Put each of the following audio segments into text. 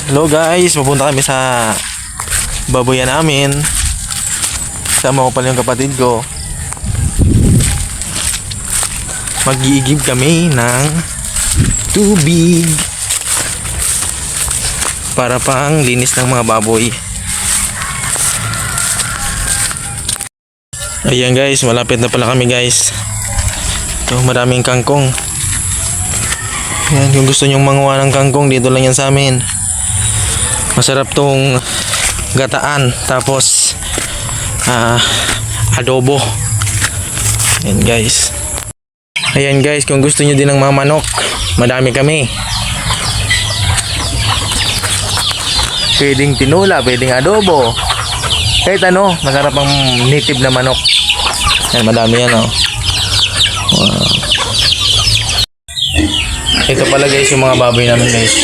Hello guys, pupunta kami sa baboyan namin. Sama ko pala yung kapatid ko. Mag-iigib kami ng tubig para pang linis ng mga baboy. Ayan guys, malapit na pala kami guys. Ito, maraming kangkong. Ayan, kung gusto nyong manguha ng kangkong, dito lang yan sa amin. Masarap tong gataan, tapos adobo. Ayan guys. Ayan guys, kung gusto nyo din ng mga manok, madami kami. Pwedeng tinula, pwedeng adobo. Kahit ano, masarap ang native na manok. Ayan, madami yan oh. Wow. Ito pala guys yung mga baboy namin guys.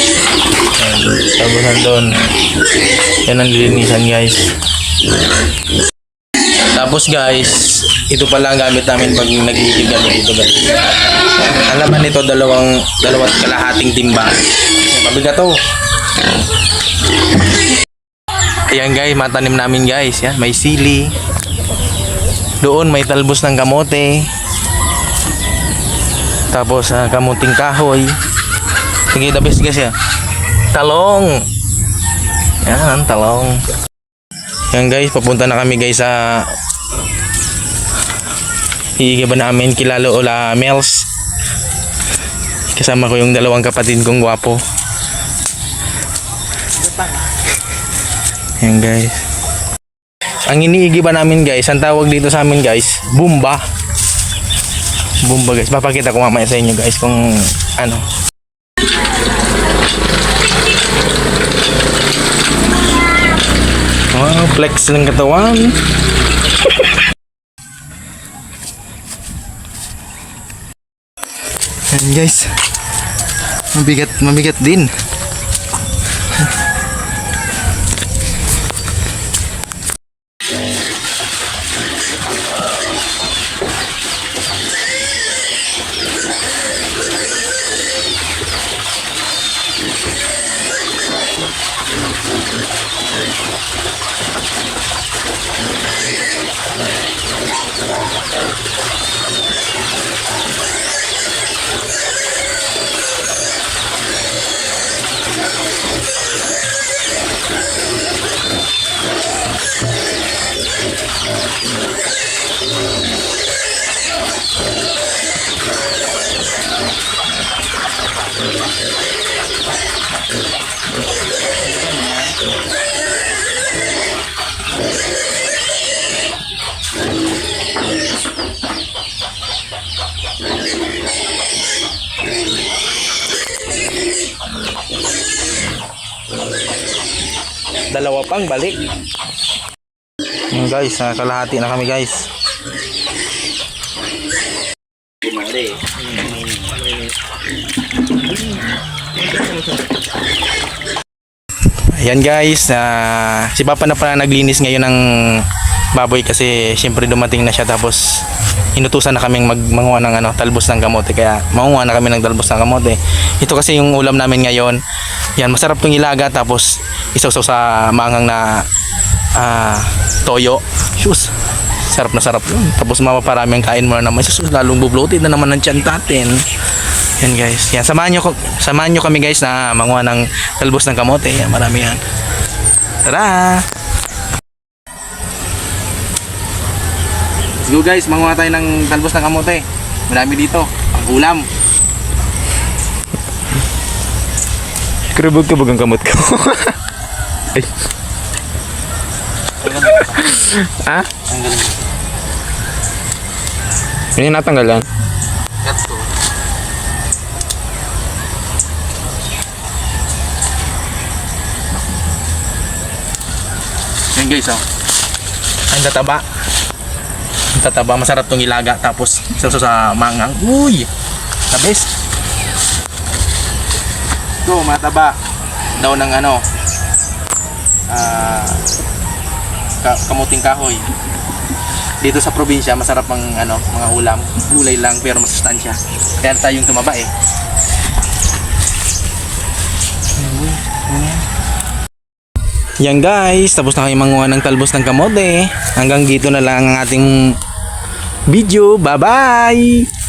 Tabusan doon. Yan ang lilinisan guys. Tapos guys, ito pala ang gamit namin pag nag-iigib kami dito guys. Ang laman nito dalawat kalahating timba. Mabigat to. Ayan guys, matanim namin guys. Yan, may sili. Doon may talbos ng kamote. Tapos kamuting kahoy. Sige, the best guys ya. Talong. Yan, talong. Yan guys, papunta na kami guys sa iigiban namin kila Lola Mels. Kasama ko yung dalawang kapatid kong gwapo. Yan guys. Ang iniigiban namin guys, ang tawag dito sa amin guys, bumba. Bumba guys. Papakita ko mamaya sa inyo guys kung ano. Wow, flex ng katawan. Ayan guys. Mabigat din. Dalawa pang balik. Guys, kalahati na kami guys. Ayan guys, si Papa na pala naglinis ngayon ng baboy kasi syempre dumating na siya, tapos inutusan na kaming manguha ng talbos ng kamote, kaya manguha na kami ng talbos ng kamote. Ito kasi yung ulam namin ngayon. Yan, masarap tong ilaga, tapos isaw-saw sa mangang na toyo. Sus, sarap na sarap yun. Tapos mapaparami ang kain mo na naman. Sus, lalong bubloted na naman ng tiyan natin. Yan guys. Yan, samahan nyo kami guys na manguha ng talbos ng kamote. Yan, marami yan. Tara! Let's go guys, manguha tayo ng talbos ng kamote. Marami dito, ang ulam. Krubog-krubog ang kamot ko. Ay. Ha? Ano yung natanggalan? Ito. Yan guys oh. Ang tataba. Ang tataba, masarap tong ilaga, tapos sa mangang. Uy! The best. Ito, mataba daw ng kamuting kahoy. Dito sa probinsya masarap ang mga ulam, gulay lang pero masustansya. Kaya tayong tumaba eh. Yan guys, tapos na kayo manguha ng talbos ng kamote. Hanggang dito na lang ang ating video. Bye bye!